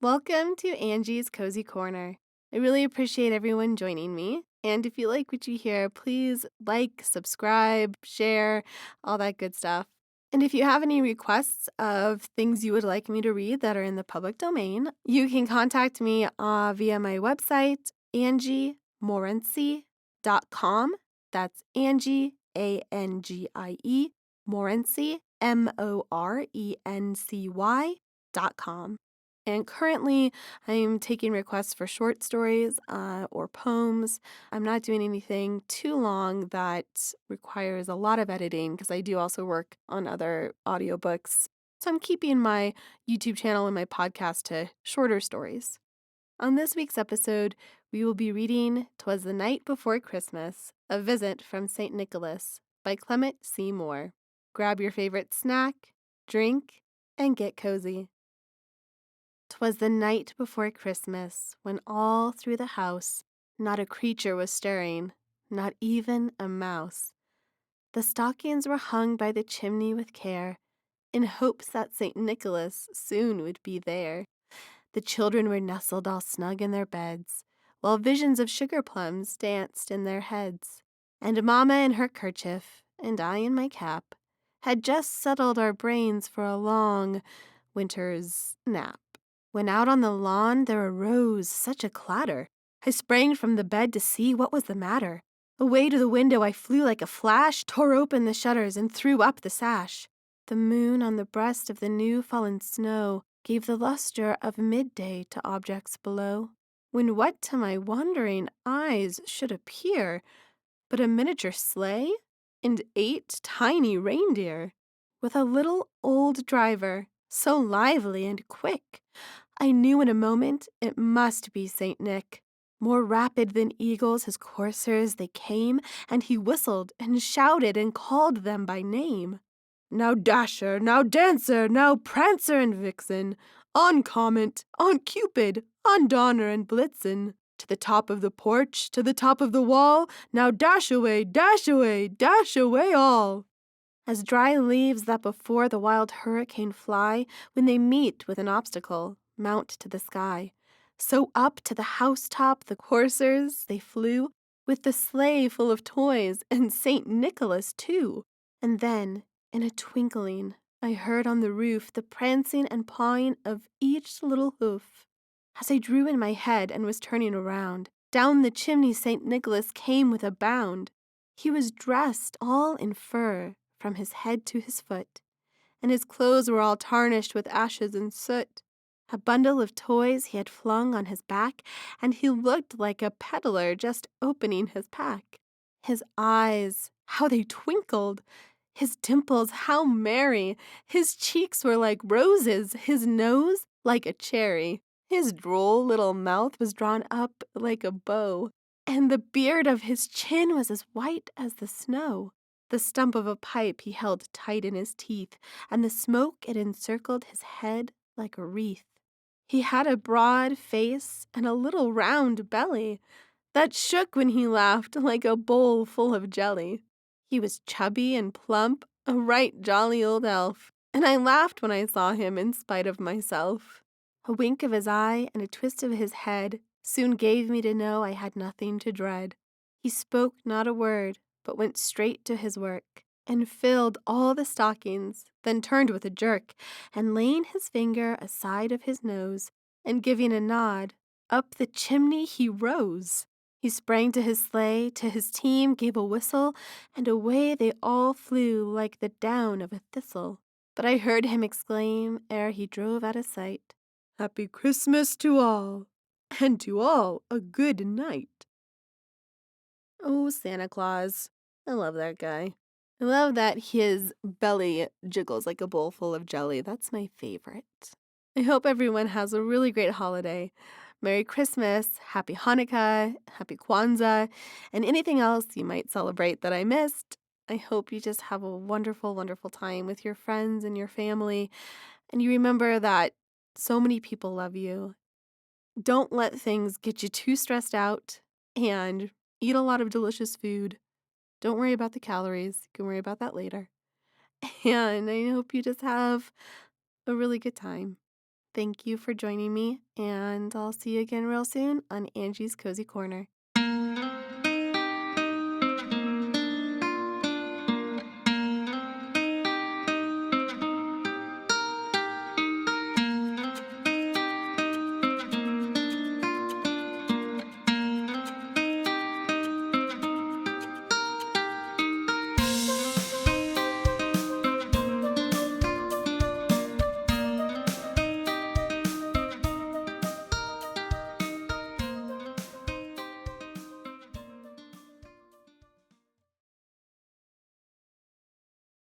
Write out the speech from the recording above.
Welcome to Angie's Cozy Corner. I really appreciate everyone joining me. And if you like what you hear, please like, subscribe, share, all that good stuff. And if you have any requests of things you would like me to read that are in the public domain, you can contact me via my website, angiemorency.com. That's Angie, Angie, Morency, Morency.com. And currently, I'm taking requests for short stories or poems. I'm not doing anything too long that requires a lot of editing because I do also work on other audiobooks. So I'm keeping my YouTube channel and my podcast to shorter stories. On this week's episode, we will be reading "'Twas the Night Before Christmas, A Visit from St. Nicholas" by Clement C. Moore. Grab your favorite snack, drink, and get cozy. 'Twas the night before Christmas, when all through the house not a creature was stirring, not even a mouse. The stockings were hung by the chimney with care, in hopes that St. Nicholas soon would be there. The children were nestled all snug in their beds, while visions of sugar plums danced in their heads. And Mamma in her kerchief, and I in my cap, had just settled our brains for a long winter's nap, when out on the lawn there arose such a clatter. I sprang from the bed to see what was the matter. Away to the window I flew like a flash, tore open the shutters, and threw up the sash. The moon on the breast of the new-fallen snow gave the luster of midday to objects below, when what to my wondering eyes should appear but a miniature sleigh and 8 tiny reindeer, with a little old driver, so lively and quick. I knew in a moment it must be Saint Nick. More rapid than eagles his coursers they came, and he whistled and shouted and called them by name. Now Dasher, now Dancer, now Prancer and Vixen, on Comet, on Cupid, on Donner and Blitzen, to the top of the porch, to the top of the wall, now dash away, dash away, dash away all. As dry leaves that before the wild hurricane fly, when they meet with an obstacle, mount to the sky, so up to the housetop the coursers they flew, with the sleigh full of toys, and St. Nicholas too. And then, in a twinkling, I heard on the roof the prancing and pawing of each little hoof. As I drew in my head and was turning around, down the chimney St. Nicholas came with a bound. He was dressed all in fur, from his head to his foot, and his clothes were all tarnished with ashes and soot. A bundle of toys he had flung on his back, and he looked like a peddler just opening his pack. His eyes, how they twinkled! His dimples, how merry! His cheeks were like roses, his nose like a cherry. His droll little mouth was drawn up like a bow, and the beard of his chin was as white as the snow. The stump of a pipe he held tight in his teeth, and the smoke it encircled his head like a wreath. He had a broad face and a little round belly that shook when he laughed like a bowl full of jelly. He was chubby and plump, a right jolly old elf, and I laughed when I saw him in spite of myself. A wink of his eye and a twist of his head soon gave me to know I had nothing to dread. He spoke not a word, but went straight to his work, and filled all the stockings, then turned with a jerk, and laying his finger aside of his nose, and giving a nod, up the chimney he rose. He sprang to his sleigh, to his team gave a whistle, and away they all flew like the down of a thistle. But I heard him exclaim, ere he drove out of sight, "Happy Christmas to all, and to all a good night." Oh, Santa Claus. I love that guy. I love that his belly jiggles like a bowl full of jelly. That's my favorite. I hope everyone has a really great holiday. Merry Christmas, Happy Hanukkah, Happy Kwanzaa, and anything else you might celebrate that I missed. I hope you just have a wonderful, wonderful time with your friends and your family, and you remember that so many people love you. Don't let things get you too stressed out, and eat a lot of delicious food. Don't worry about the calories. You can worry about that later. And I hope you just have a really good time. Thank you for joining me, and I'll see you again real soon on Angie's Cozy Corner.